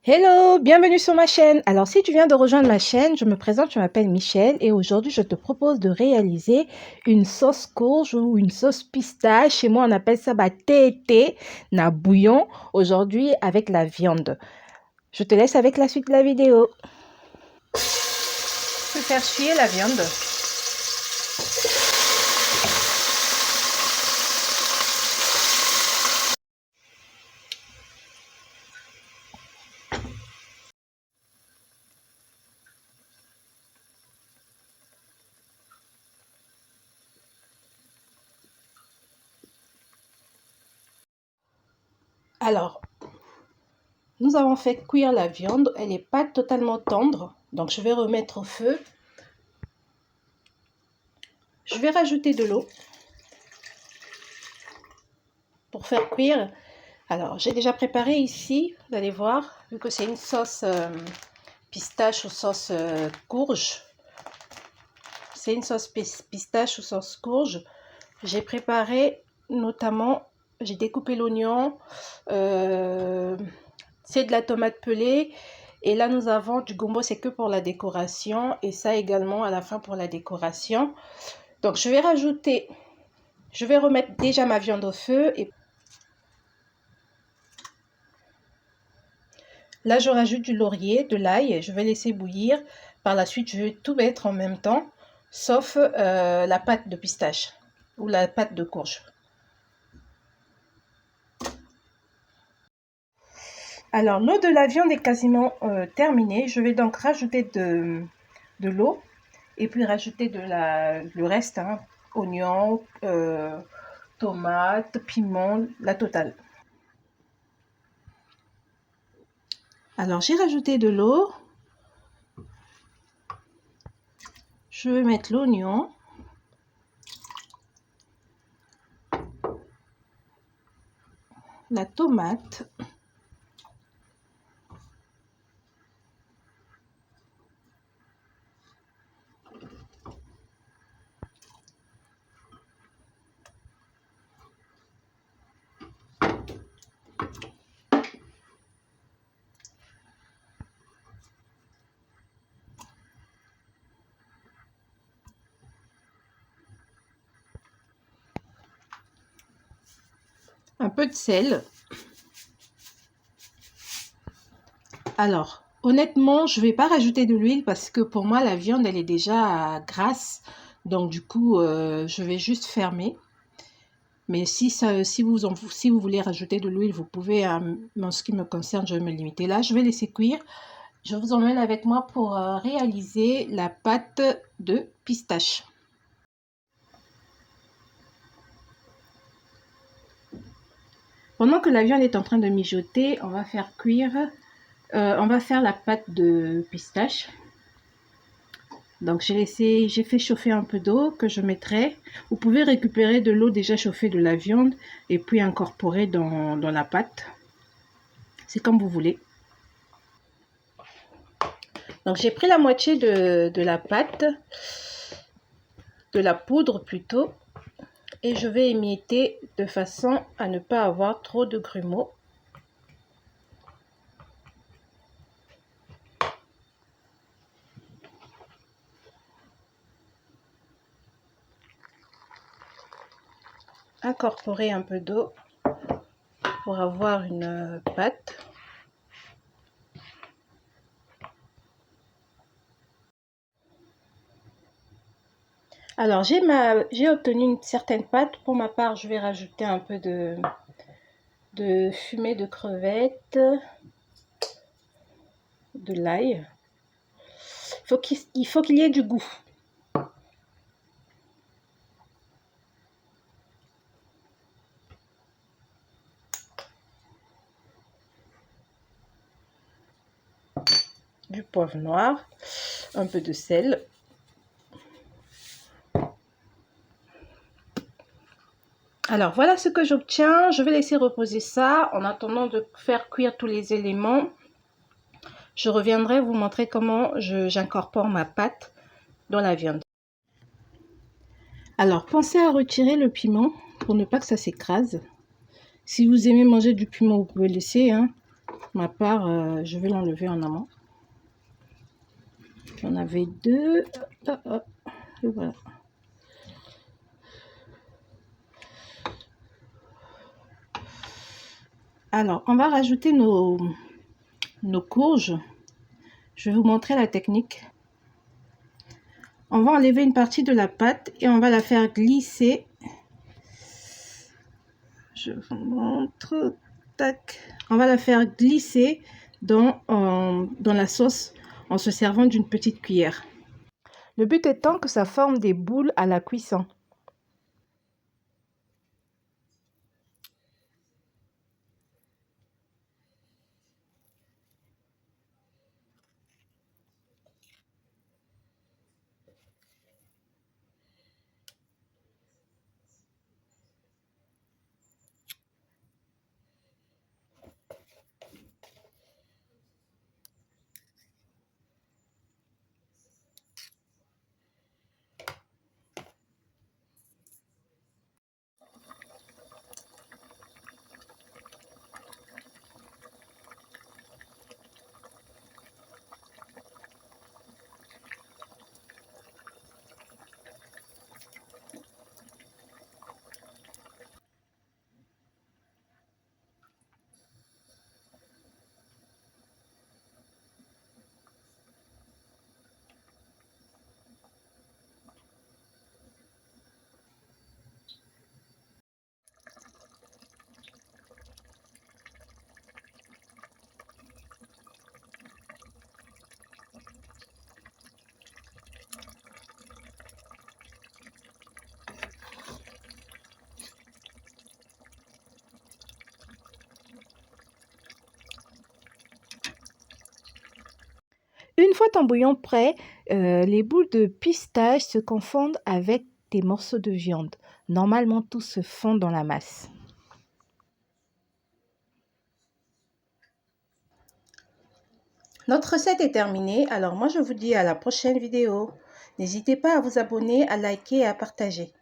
Hello, bienvenue sur ma chaîne. Alors si tu viens de rejoindre ma chaîne, je me présente, je m'appelle Michel et aujourd'hui je te propose de réaliser une sauce courge ou une sauce pistache. Chez moi on appelle ça tété, na bouillon, aujourd'hui avec la viande. Je te laisse avec la suite de la vidéo. Je vais faire cuire la viande. Alors, nous avons fait cuire la viande, elle n'est pas totalement tendre, donc je vais remettre au feu. Je vais rajouter de l'eau pour faire cuire. Alors, j'ai déjà préparé ici, vous allez voir, vu que c'est une sauce pistache ou sauce courge. C'est une sauce pistache ou sauce courge. J'ai préparé notamment, j'ai découpé l'oignon, c'est de la tomate pelée. Et là, nous avons du gombo, c'est que pour la décoration. Et ça également à la fin pour la décoration. Donc, je vais remettre déjà ma viande au feu. Et là, je rajoute du laurier, de l'ail. Je vais laisser bouillir. Par la suite, je vais tout mettre en même temps, sauf la pâte de pistache ou la pâte de courge. Alors, l'eau de la viande est quasiment terminée. Je vais donc rajouter de l'eau et puis rajouter le reste, hein, oignons, tomates, piment, la totale. Alors, j'ai rajouté de l'eau. Je vais mettre l'oignon. La tomate. Un peu de sel. Alors, honnêtement, je ne vais pas rajouter de l'huile parce que pour moi, la viande, elle est déjà grasse. Donc, du coup, je vais juste fermer. Mais si vous voulez rajouter de l'huile, vous pouvez. En ce qui me concerne, je vais me limiter là. Je vais laisser cuire. Je vous emmène avec moi pour réaliser la pâte de pistache. Pendant que la viande est en train de mijoter, on va faire cuire. On va faire la pâte de pistache. Donc j'ai fait chauffer un peu d'eau que je mettrai. Vous pouvez récupérer de l'eau déjà chauffée de la viande et puis incorporer dans la pâte. C'est comme vous voulez. Donc j'ai pris la moitié de la pâte, de la poudre plutôt, et je vais émietter de façon à ne pas avoir trop de grumeaux. Incorporer un peu d'eau pour avoir une pâte. Alors j'ai obtenu une certaine pâte. Pour ma part, je vais rajouter un peu de fumée de crevettes, de l'ail. Il faut qu'il y ait du goût. Du poivre noir, un peu de sel. Alors voilà ce que j'obtiens. Je vais laisser reposer ça en attendant de faire cuire tous les éléments. Je reviendrai vous montrer comment j'incorpore ma pâte dans la viande. Alors pensez à retirer le piment pour ne pas que ça s'écrase. Si vous aimez manger du piment, vous pouvez le laisser, hein. Ma part, je vais l'enlever en amont. J'en avais deux. Et voilà. Alors, on va rajouter nos courges. Je vais vous montrer la technique. On va enlever une partie de la pâte et on va la faire glisser. Je vous montre. Tac. On va la faire glisser dans la sauce en se servant d'une petite cuillère. Le but étant que ça forme des boules à la cuisson. Une fois ton bouillon prêt, les boules de pistache se confondent avec des morceaux de viande. Normalement, tout se fond dans la masse. Notre recette est terminée, alors moi je vous dis à la prochaine vidéo. N'hésitez pas à vous abonner, à liker et à partager.